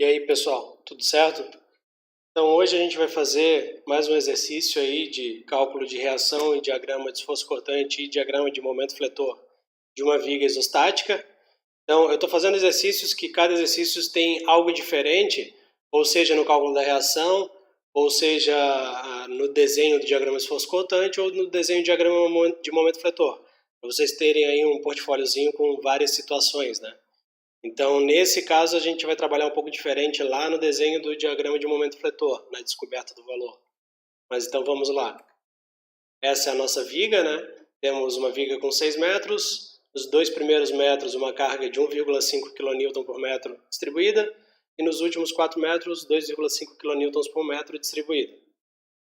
E aí, pessoal, tudo certo? Então, hoje a gente vai fazer mais um exercício aí de cálculo de reação em diagrama de esforço cortante e diagrama de momento fletor de uma viga isostática. Então, eu estou fazendo exercícios que cada exercício tem algo diferente, ou seja, no cálculo da reação, ou seja, no desenho do diagrama de esforço cortante ou no desenho do diagrama de momento fletor, para vocês terem aí um portfóliozinho com várias situações, né? Então, nesse caso, a gente vai trabalhar um pouco diferente lá no desenho do diagrama de momento fletor, na descoberta do valor. Mas então vamos lá. Essa é a nossa viga, né? Temos uma viga com 6 metros, nos dois primeiros metros uma carga de 1,5 kN por metro distribuída, e nos últimos 4 metros 2,5 kN por metro distribuída.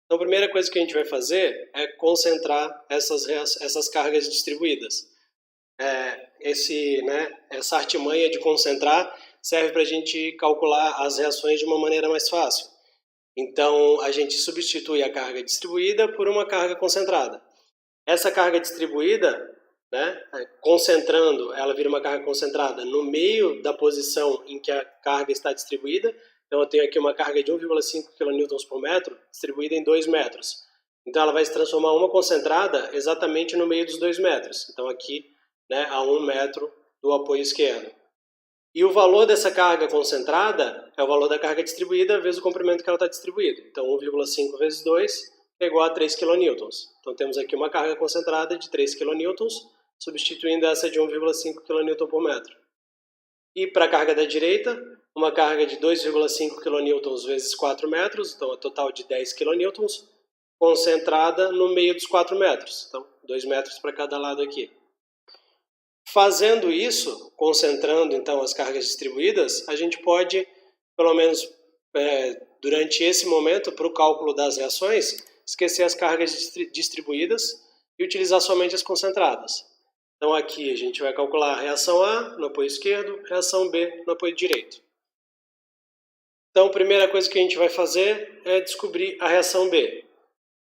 Então, a primeira coisa que a gente vai fazer é concentrar essas cargas distribuídas. Essa artimanha de concentrar serve para a gente calcular as reações de uma maneira mais fácil. Então, a gente substitui a carga distribuída por uma carga concentrada. Essa carga distribuída, concentrando, ela vira uma carga concentrada no meio da posição em que a carga está distribuída. Então, eu tenho aqui uma carga de 1,5 kN por metro distribuída em 2 metros. Então, ela vai se transformar uma concentrada exatamente no meio dos 2 metros. Então, aqui, a 1 metro do apoio esquerdo. E o valor dessa carga concentrada é o valor da carga distribuída vezes o comprimento que ela está distribuída. Então, 1,5 vezes 2 é igual a 3 kN. Então, temos aqui uma carga concentrada de 3 kN, substituindo essa de 1,5 kN por metro. E para a carga da direita, uma carga de 2,5 kN vezes 4 metros, então, a total de 10 kN, concentrada no meio dos 4 metros. Então, 2 metros para cada lado aqui. Fazendo isso, concentrando então as cargas distribuídas, a gente pode, pelo menos durante esse momento, para o cálculo das reações, esquecer as cargas distribuídas e utilizar somente as concentradas. Então aqui a gente vai calcular a reação A no apoio esquerdo, reação B no apoio direito. Então a primeira coisa que a gente vai fazer é descobrir a reação B.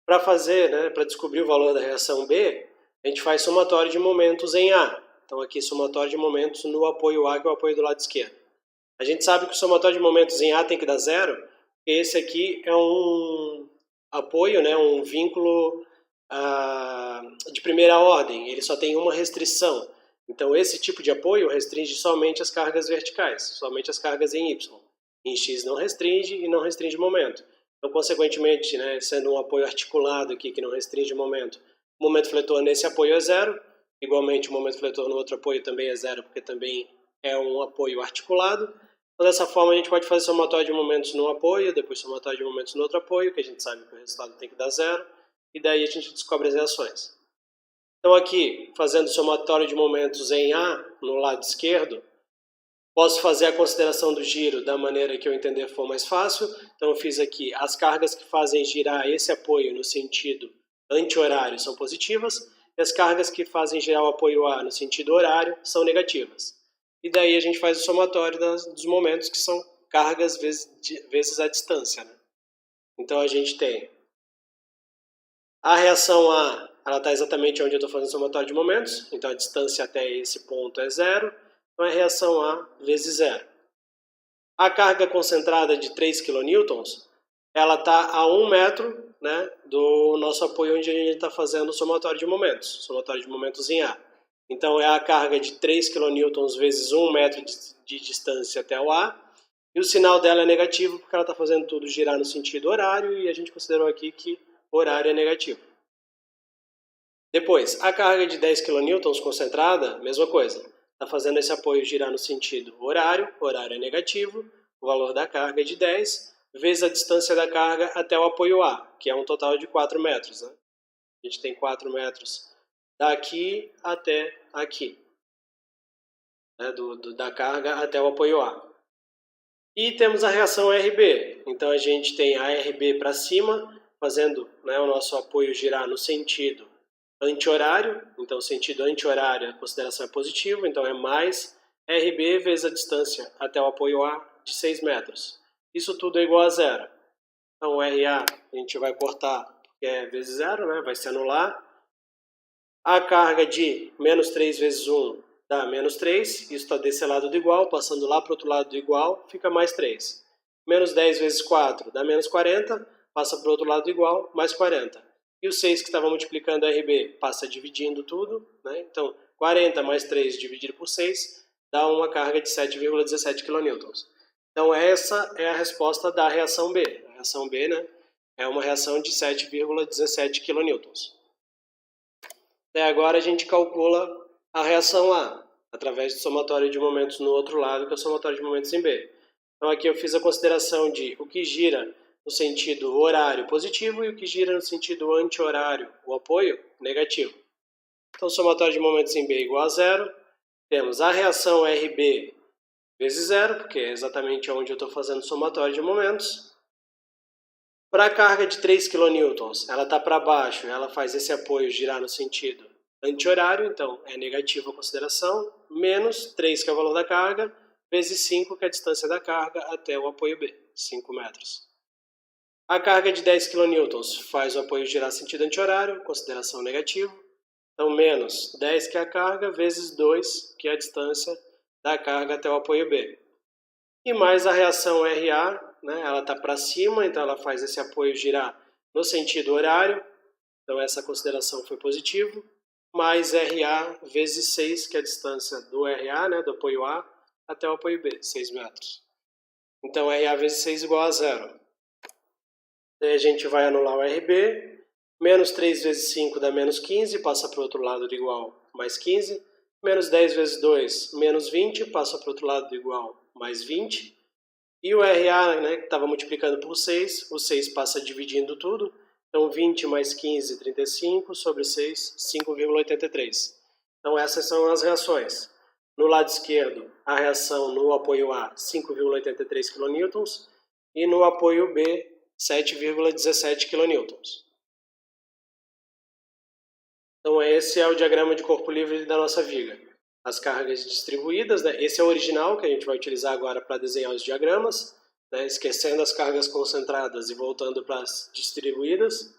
Para descobrir o valor da reação B, a gente faz somatório de momentos em A. Então aqui somatório de momentos no apoio A, que é o apoio do lado esquerdo. A gente sabe que o somatório de momentos em A tem que dar zero, porque esse aqui é um apoio, um vínculo de primeira ordem, ele só tem uma restrição. Então esse tipo de apoio restringe somente as cargas verticais, somente as cargas em Y. Em X não restringe e não restringe momento. Então, consequentemente, sendo um apoio articulado aqui que não restringe momento, o momento fletor nesse apoio é zero. Igualmente, o momento fletor no outro apoio também é zero, porque também é um apoio articulado. Então, dessa forma, a gente pode fazer somatório de momentos num apoio, depois somatório de momentos no outro apoio, que a gente sabe que o resultado tem que dar zero, e daí a gente descobre as reações. Então, aqui, fazendo somatório de momentos em A, no lado esquerdo, posso fazer a consideração do giro da maneira que eu entender for mais fácil. Então, eu fiz aqui as cargas que fazem girar esse apoio no sentido anti-horário são positivas, e as cargas que fazem girar o apoio A no sentido horário são negativas. E daí a gente faz o somatório dos momentos, que são cargas vezes a distância. Então a gente tem a reação A, ela está exatamente onde eu estou fazendo o somatório de momentos, então a distância até esse ponto é zero, então é a reação A vezes zero. A carga concentrada de 3 kN, ela está a 1 metro do nosso apoio onde a gente está fazendo o somatório de momentos em A. Então, é a carga de 3 kN vezes 1 metro de distância até o A, e o sinal dela é negativo porque ela está fazendo tudo girar no sentido horário, e a gente considerou aqui que horário é negativo. Depois, a carga de 10 kN concentrada, mesma coisa, está fazendo esse apoio girar no sentido horário, horário é negativo, o valor da carga é de 10, vezes a distância da carga até o apoio A, que é um total de 4 metros. A gente tem 4 metros daqui até aqui, da carga até o apoio A. E temos a reação RB. Então a gente tem a RB para cima, fazendo o nosso apoio girar no sentido anti-horário. Então, sentido anti-horário, a consideração é positiva, então é mais RB vezes a distância até o apoio A de 6 metros. Isso tudo é igual a zero. Então, o RA a gente vai cortar, porque é vezes zero, vai se anular. A carga de menos 3 vezes 1 dá menos 3, isso está desse lado do igual, passando lá para o outro lado do igual, fica mais 3. Menos 10 vezes 4 dá menos 40, passa para o outro lado do igual, mais 40. E o 6 que estava multiplicando RB passa dividindo tudo, né? Então 40 mais 3 dividido por 6 dá uma carga de 7,17 kN. Então essa é a resposta da reação B. A reação B, né, é uma reação de 7,17 kN. Até agora a gente calcula a reação A, através do somatório de momentos no outro lado, que é o somatório de momentos em B. Então aqui eu fiz a consideração de o que gira no sentido horário positivo e o que gira no sentido anti-horário, o apoio, negativo. Então o somatório de momentos em B é igual a zero. Temos a reação RB vezes zero, porque é exatamente onde eu estou fazendo o somatório de momentos. Para a carga de 3 kN, ela está para baixo, ela faz esse apoio girar no sentido anti-horário, então é negativo a consideração, menos 3, que é o valor da carga, vezes 5, que é a distância da carga até o apoio B, 5 metros. A carga de 10 kN faz o apoio girar sentido anti-horário, consideração negativo, então menos 10, que é a carga, vezes 2, que é a distância da carga até o apoio B. E mais a reação RA, né, ela está para cima, então ela faz esse apoio girar no sentido horário, então essa consideração foi positiva, mais RA vezes 6, que é a distância do RA, né, do apoio A, até o apoio B, 6 metros. Então RA vezes 6 igual a zero. Daí a gente vai anular o RB, menos 3 vezes 5 dá menos 15, passa para o outro lado do igual, mais 15, menos 10 vezes 2, menos 20, passa para o outro lado do igual, mais 20, e o RA, né, que estava multiplicando por 6, o 6 passa dividindo tudo, então 20 mais 15, 35, sobre 6, 5,83. Então essas são as reações. No lado esquerdo, a reação no apoio A, 5,83 kN, e no apoio B, 7,17 kN. Então esse é o diagrama de corpo livre da nossa viga. As cargas distribuídas, né? Esse é o original que a gente vai utilizar agora para desenhar os diagramas, né? Esquecendo as cargas concentradas e voltando para as distribuídas.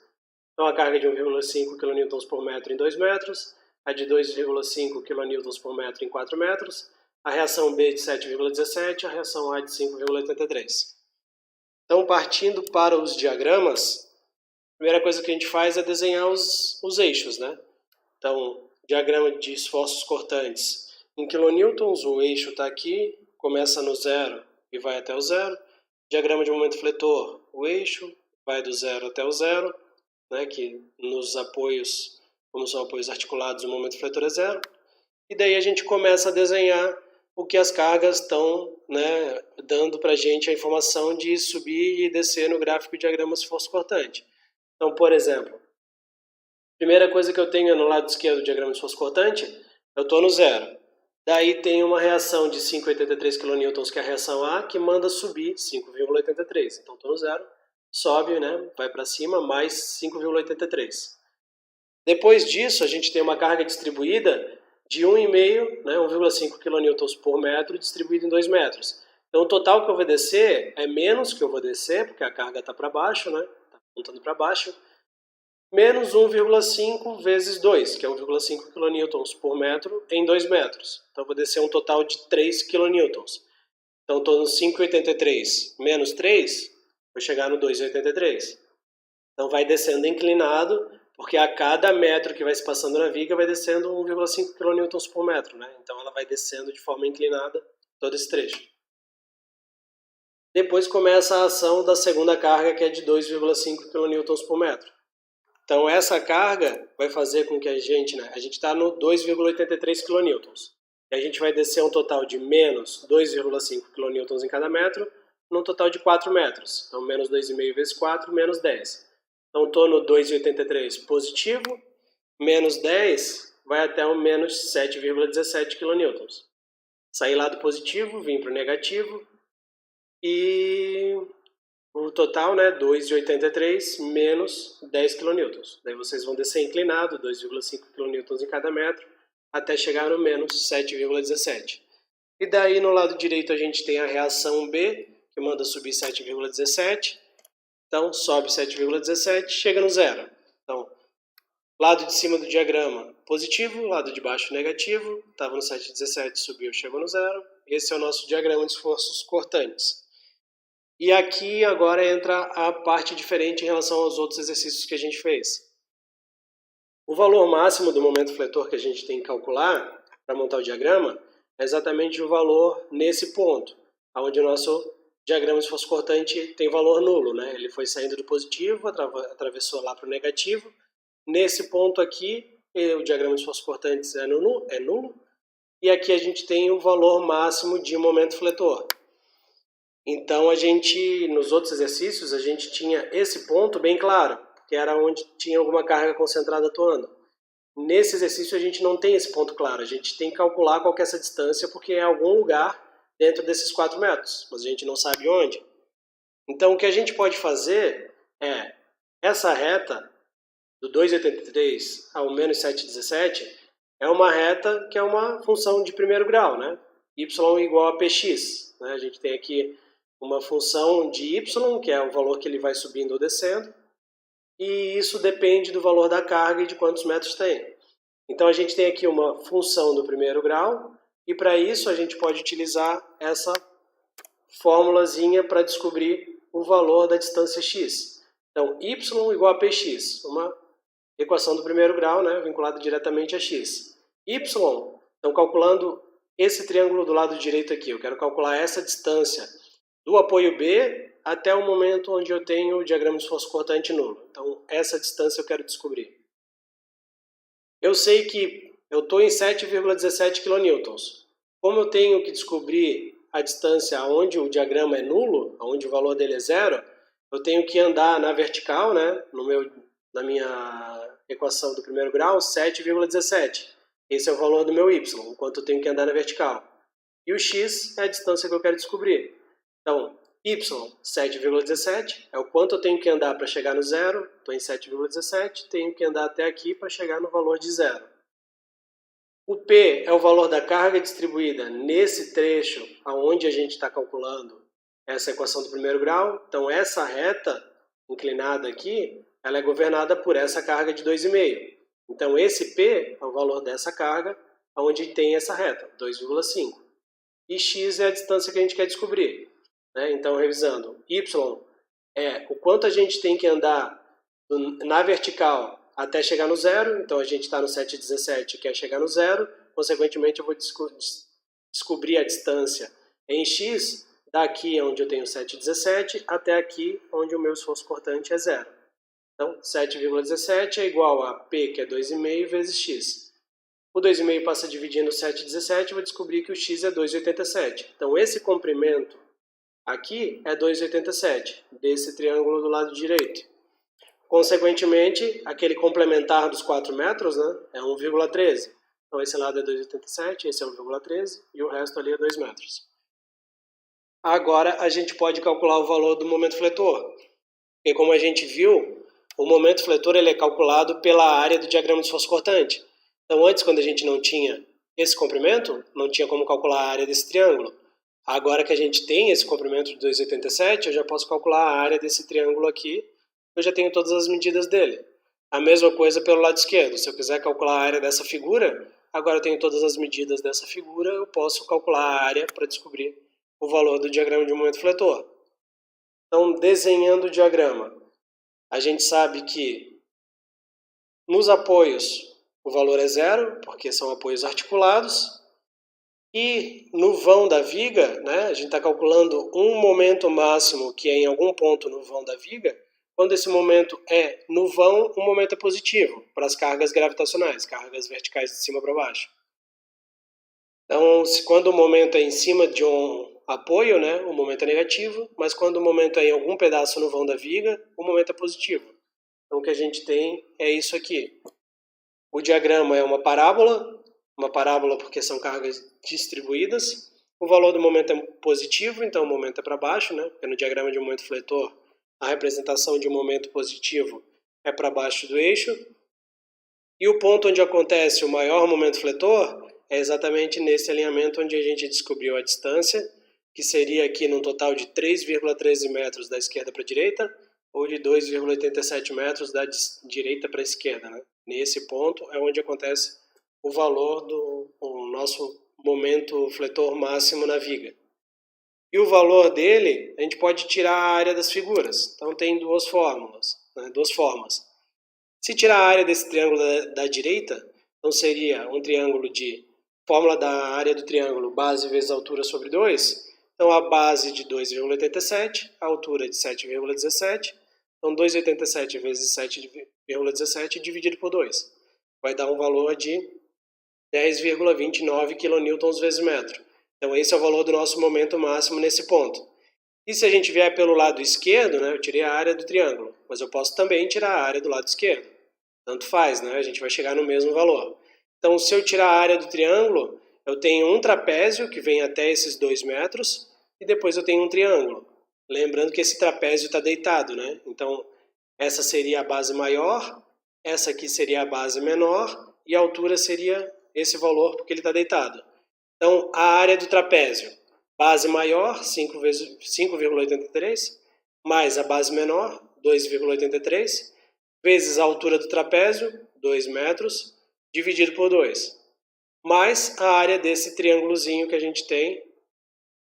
Então a carga de 1,5 kN por metro em 2 metros, a de 2,5 kN por metro em 4 metros, a reação B de 7,17, a reação A de 5,83. Então, partindo para os diagramas, a primeira coisa que a gente faz é desenhar os eixos, né? Então, diagrama de esforços cortantes. Em kilonewtons, o eixo está aqui, começa no zero e vai até o zero. Diagrama de momento fletor, o eixo vai do zero até o zero, né? Que nos apoios, como são apoios articulados, o momento fletor é zero. E daí a gente começa a desenhar o que as cargas estão, né, dando para a gente a informação de subir e descer no gráfico de diagrama de esforço cortante. Então, por exemplo, a primeira coisa que eu tenho no lado esquerdo do diagrama de esforço cortante, eu estou no zero. Daí tem uma reação de 5,83 kN, que é a reação A, que manda subir 5,83. Então estou no zero, sobe, né, vai para cima, mais 5,83. Depois disso, a gente tem uma carga distribuída de 1,5, né, 1,5 kN por metro distribuído em 2 metros. Então o total que eu vou descer é menos que eu vou descer, porque a carga está para baixo, né, está apontando para baixo, menos 1,5 vezes 2, que é 1,5 kN por metro em 2 metros. Então eu vou descer um total de 3 kN. Então estou no 5,83 menos 3, vou chegar no 2,83. Então vai descendo inclinado, porque a cada metro que vai se passando na viga vai descendo 1,5 kN por metro, né? Então ela vai descendo de forma inclinada todo esse trecho. Depois começa a ação da segunda carga, que é de 2,5 kN por metro. Então essa carga vai fazer com que a gente está no 2,83 kN. E a gente vai descer um total de menos 2,5 kN em cada metro, num total de 4 metros. Então menos 2,5 vezes 4, menos 10. Então estou no 2,83 positivo, menos 10 vai até o menos 7,17 kN. Saí lá do positivo, vim para o negativo e o total, né, 2,83 menos 10 kN. Daí vocês vão descer inclinado, 2,5 kN em cada metro, até chegar no menos 7,17. E daí no lado direito a gente tem a reação B, que manda subir 7,17. Então sobe 7,17, chega no zero. Então Lado de cima do diagrama positivo, lado de baixo negativo, estava no 7,17, subiu, chegou no zero. Esse é o nosso diagrama de esforços cortantes. E aqui agora entra a parte diferente em relação aos outros exercícios que a gente fez. O valor máximo do momento fletor que a gente tem que calcular para montar o diagrama é exatamente o valor nesse ponto, onde o nosso diagrama de esforço cortante tem valor nulo, né? Ele foi saindo do positivo, atravessou lá para o negativo. Nesse ponto aqui, o diagrama de esforço cortante é nulo, e aqui a gente tem o valor máximo de momento fletor. Então, nos outros exercícios, a gente tinha esse ponto bem claro, que era onde tinha alguma carga concentrada atuando. Nesse exercício a gente não tem esse ponto claro, a gente tem que calcular qual que é essa distância, porque é algum lugar dentro desses 4 metros, mas a gente não sabe onde. Então o que a gente pode fazer é, essa reta do 2,83 ao menos 7,17 é uma reta que é uma função de primeiro grau, né? Y igual a px. Né? A gente tem aqui uma função de y, que é o valor que ele vai subindo ou descendo, e isso depende do valor da carga e de quantos metros tem. Então a gente tem aqui uma função do primeiro grau, e para isso a gente pode utilizar essa formulazinha para descobrir o valor da distância x. Então y igual a px, uma equação do primeiro grau, né, vinculada diretamente a x. Y, então calculando esse triângulo do lado direito aqui, eu quero calcular essa distância do apoio B até o momento onde eu tenho o diagrama de esforço cortante nulo. Então, essa distância eu quero descobrir. Eu sei que eu estou em 7,17 kN. Como eu tenho que descobrir a distância onde o diagrama é nulo, onde o valor dele é zero, eu tenho que andar na vertical, né, na minha equação do primeiro grau, 7,17. Esse é o valor do meu y, enquanto eu tenho que andar na vertical. E o x é a distância que eu quero descobrir. Então, y, 7,17, é o quanto eu tenho que andar para chegar no zero. Estou em 7,17, tenho que andar até aqui para chegar no valor de zero. O P é o valor da carga distribuída nesse trecho onde a gente está calculando essa equação do primeiro grau. Então, essa reta inclinada aqui, ela é governada por essa carga de 2,5. Então, esse P é o valor dessa carga onde tem essa reta, 2,5. E x é a distância que a gente quer descobrir. Então, revisando, y é o quanto a gente tem que andar na vertical até chegar no zero. Então, a gente está no 7,17, quer chegar no zero. Consequentemente, eu vou descobrir a distância em x daqui onde eu tenho 7,17 até aqui onde o meu esforço cortante é zero. Então, 7,17 é igual a P, que é 2,5, vezes x. O 2,5 passa dividindo 7,17, eu vou descobrir que o x é 2,87. Então, esse comprimento aqui é 2,87, desse triângulo do lado direito. Consequentemente, aquele complementar dos 4 metros, né, é 1,13. Então, esse lado é 2,87, esse é 1,13 e o resto ali é 2 metros. Agora, a gente pode calcular o valor do momento fletor. Porque, como a gente viu, o momento fletor ele é calculado pela área do diagrama de esforço cortante. Então, antes, quando a gente não tinha esse comprimento, não tinha como calcular a área desse triângulo. Agora que a gente tem esse comprimento de 2,87, eu já posso calcular a área desse triângulo aqui. Eu já tenho todas as medidas dele. A mesma coisa pelo lado esquerdo. Se eu quiser calcular a área dessa figura, agora eu tenho todas as medidas dessa figura, eu posso calcular a área para descobrir o valor do diagrama de momento fletor. Então, desenhando o diagrama, a gente sabe que nos apoios o valor é zero, porque são apoios articulados. E no vão da viga, né, a gente está calculando um momento máximo que é em algum ponto no vão da viga. Quando esse momento é no vão, o momento é positivo para as cargas gravitacionais, cargas verticais de cima para baixo. Então, quando o momento é em cima de um apoio, né, o momento é negativo, mas quando o momento é em algum pedaço no vão da viga, o momento é positivo. Então, o que a gente tem é isso aqui. O diagrama é uma parábola porque são cargas distribuídas. O valor do momento é positivo, então o momento é para baixo, né? Porque no diagrama de momento fletor, a representação de um momento positivo é para baixo do eixo. E o ponto onde acontece o maior momento fletor é exatamente nesse alinhamento onde a gente descobriu a distância, que seria aqui num total de 3,13 metros da esquerda para a direita, ou de 2,87 metros da direita para a esquerda, né? Nesse ponto é onde acontece o valor do nosso momento fletor máximo na viga. E o valor dele, a gente pode tirar a área das figuras. Então tem duas formas. Se tirar a área desse triângulo da direita, então seria um triângulo de fórmula da área do triângulo, base vezes altura sobre 2. Então a base de 2,87, a altura de 7,17. Então 2,87 vezes 7,17 dividido por 2. Vai dar um valor de 10,29 kN vezes metro. Então esse é o valor do nosso momento máximo nesse ponto. E se a gente vier pelo lado esquerdo, né, eu tirei a área do triângulo, mas eu posso também tirar a área do lado esquerdo. Tanto faz, né? A gente vai chegar no mesmo valor. Então se eu tirar a área do triângulo, eu tenho um trapézio que vem até esses 2 metros e depois eu tenho um triângulo. Lembrando que esse trapézio está deitado, né? Então essa seria a base maior, essa aqui seria a base menor e a altura seria esse valor porque ele está deitado. Então, a área do trapézio, base maior, 5,83, mais a base menor, 2,83, vezes a altura do trapézio, 2 metros, dividido por 2. Mais a área desse triângulozinho que a gente tem,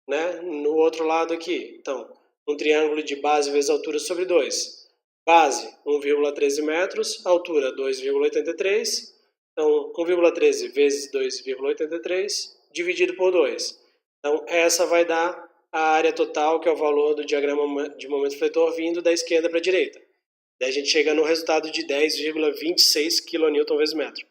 né, no outro lado aqui. Então, um triângulo de base vezes altura sobre 2. Base, 1,13 metros, altura, 2,83. Então, 1,13 vezes 2,83 dividido por 2. Então, essa vai dar a área total, que é o valor do diagrama de momento fletor vindo da esquerda para a direita. Daí a gente chega no resultado de 10,26 kN vezes metro.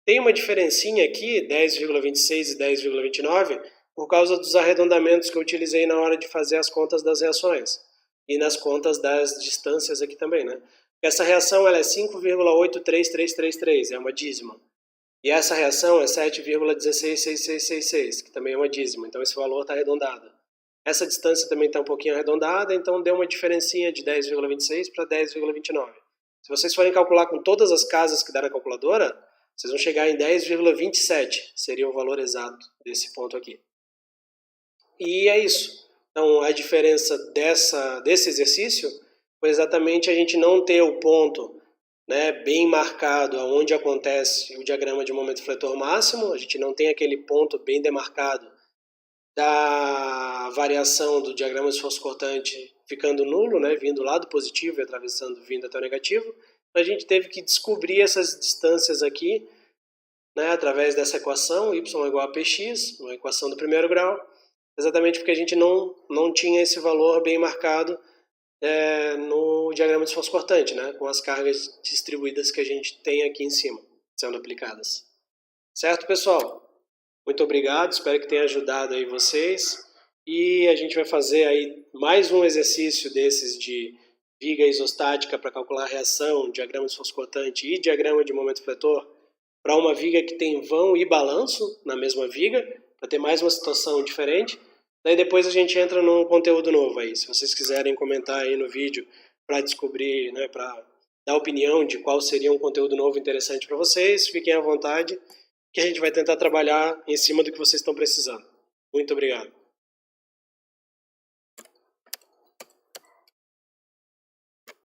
Tem uma diferencinha aqui, 10,26 e 10,29, por causa dos arredondamentos que eu utilizei na hora de fazer as contas das reações. E nas contas das distâncias aqui também, né? Essa reação ela é 5,83333, é uma dízima. E essa reação é 7,166666, que também é uma dízima, então esse valor está arredondado. Essa distância também está um pouquinho arredondada, então deu uma diferencinha de 10,26 para 10,29. Se vocês forem calcular com todas as casas que dá na calculadora, vocês vão chegar em 10,27, seria o valor exato desse ponto aqui. E é isso. Então a diferença desse exercício foi exatamente a gente não ter o ponto, né, bem marcado onde acontece o diagrama de momento fletor máximo, a gente não tem aquele ponto bem demarcado da variação do diagrama de esforço cortante ficando nulo, né, vindo lá do positivo e atravessando, vindo até o negativo. A gente teve que descobrir essas distâncias aqui, né, através dessa equação, y igual a px, uma equação do primeiro grau, exatamente porque a gente não tinha esse valor bem marcado no diagrama de esforço cortante, né, com as cargas distribuídas que a gente tem aqui em cima, sendo aplicadas. Certo, pessoal? Muito obrigado, espero que tenha ajudado aí vocês. E a gente vai fazer aí mais um exercício desses de viga isostática para calcular a reação, diagrama de esforço cortante e diagrama de momento fletor para uma viga que tem vão e balanço na mesma viga, para ter mais uma situação diferente. Daí depois a gente entra num conteúdo novo aí. Se vocês quiserem comentar aí no vídeo para descobrir, né, para dar opinião de qual seria um conteúdo novo interessante para vocês, fiquem à vontade, que a gente vai tentar trabalhar em cima do que vocês estão precisando. Muito obrigado.